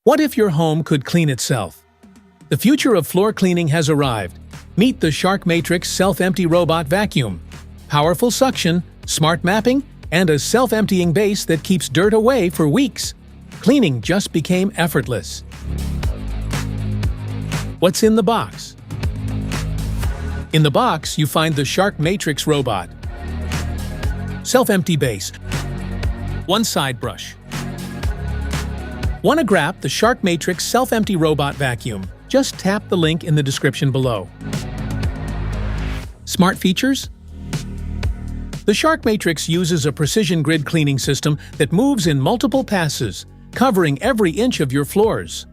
What if your home could clean itself? The future of floor cleaning has arrived. Meet the Shark Matrix Self-Empty Robot Vacuum. Powerful suction, smart mapping, and a self-emptying base that keeps dirt away for weeks. Cleaning just became effortless. What's in the box? In the box, you find the Shark Matrix Robot. Self-empty base. One side brush. Want to grab the Shark Matrix Self-Empty Robot Vacuum? Just tap the link in the description below. Smart features? The Shark Matrix uses a precision grid cleaning system that moves in multiple passes, covering every inch of your floors.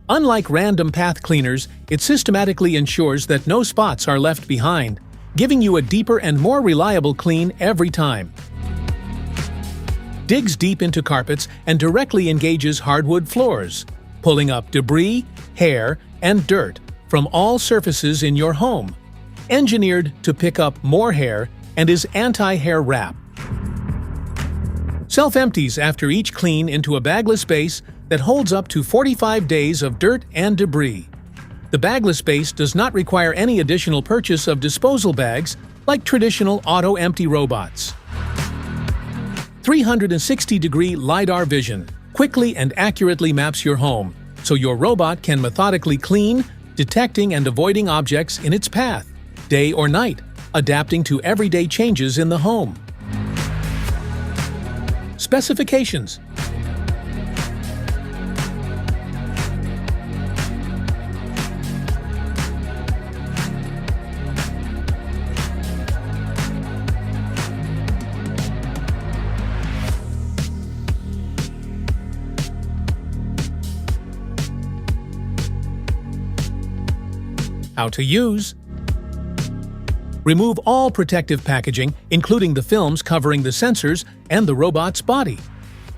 Unlike random path cleaners, it systematically ensures that no spots are left behind, giving you a deeper and more reliable clean every time. Digs deep into carpets and directly engages hardwood floors, pulling up debris, hair, and dirt from all surfaces in your home. Engineered to pick up more hair and is anti-hair wrap. Self-empties after each clean into a bagless base that holds up to 45 days of dirt and debris. The bagless base does not require any additional purchase of disposal bags like traditional auto-empty robots. 360-degree LiDAR vision quickly and accurately maps your home, so your robot can methodically clean, detecting and avoiding objects in its path, day or night, adapting to everyday changes in the home. Specifications. How to use. Remove all protective packaging, including the films covering the sensors and the robot's body.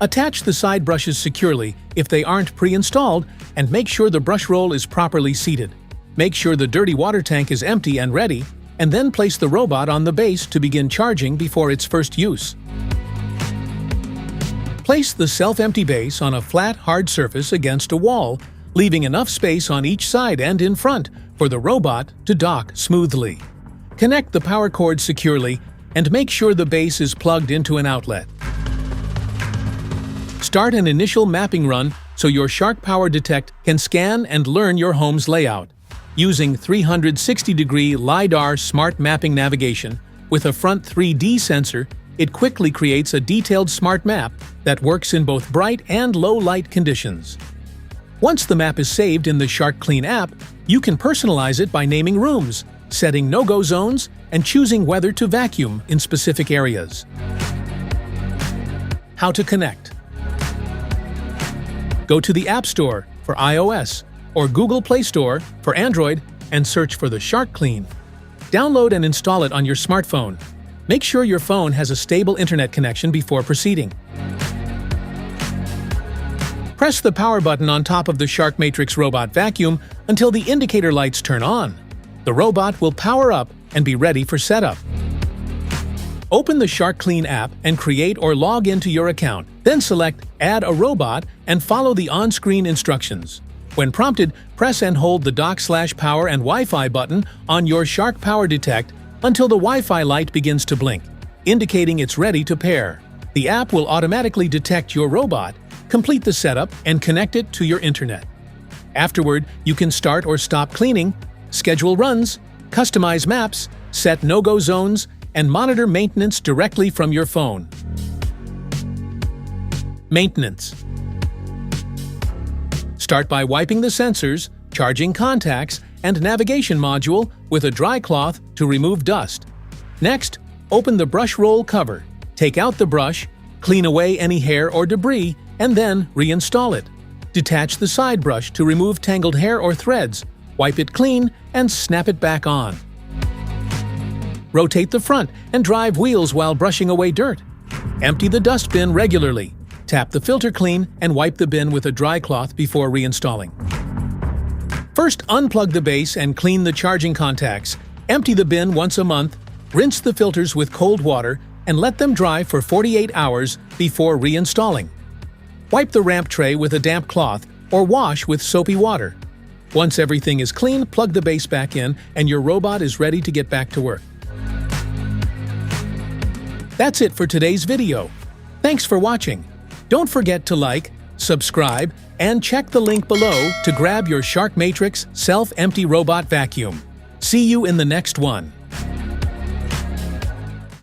Attach the side brushes securely if they aren't pre-installed, and make sure the brush roll is properly seated. Make sure the dirty water tank is empty and ready, and then place the robot on the base to begin charging before its first use. Place the self-empty base on a flat, hard surface against a wall, leaving enough space on each side and in front for the robot to dock smoothly. Connect the power cord securely and make sure the base is plugged into an outlet. Start an initial mapping run so your Shark Power Detect can scan and learn your home's layout. Using 360-degree LiDAR smart mapping navigation with a front 3D sensor, it quickly creates a detailed smart map that works in both bright and low light conditions. Once the map is saved in the Shark Clean app, you can personalize it by naming rooms, setting no-go zones, and choosing whether to vacuum in specific areas. How to connect. Go to the App Store for iOS or Google Play Store for Android and search for the Shark Clean. Download and install it on your smartphone. Make sure your phone has a stable internet connection before proceeding. Press the power button on top of the Shark Matrix Robot Vacuum until the indicator lights turn on. The robot will power up and be ready for setup. Open the Shark Clean app and create or log into your account. Then select Add a Robot and follow the on-screen instructions. When prompted, press and hold the dock/power and Wi-Fi button on your Shark Power Detect until the Wi-Fi light begins to blink, indicating it's ready to pair. The app will automatically detect your robot, complete the setup, and connect it to your internet. Afterward, you can start or stop cleaning, schedule runs, customize maps, set no-go zones, and monitor maintenance directly from your phone. Maintenance. Start by wiping the sensors, charging contacts, and navigation module with a dry cloth to remove dust. Next, open the brush roll cover, take out the brush, clean away any hair or debris, and then reinstall it. Detach the side brush to remove tangled hair or threads, wipe it clean, and snap it back on. Rotate the front and drive wheels while brushing away dirt. Empty the dust bin regularly. Tap the filter clean and wipe the bin with a dry cloth before reinstalling. First, unplug the base and clean the charging contacts. Empty the bin once a month, rinse the filters with cold water, and let them dry for 48 hours before reinstalling. Wipe the ramp tray with a damp cloth or wash with soapy water. Once everything is clean, plug the base back in and your robot is ready to get back to work. That's it for today's video. Thanks for watching. Don't forget to like, subscribe, and check the link below to grab your Shark Matrix Self-Empty Robot Vacuum. See you in the next one.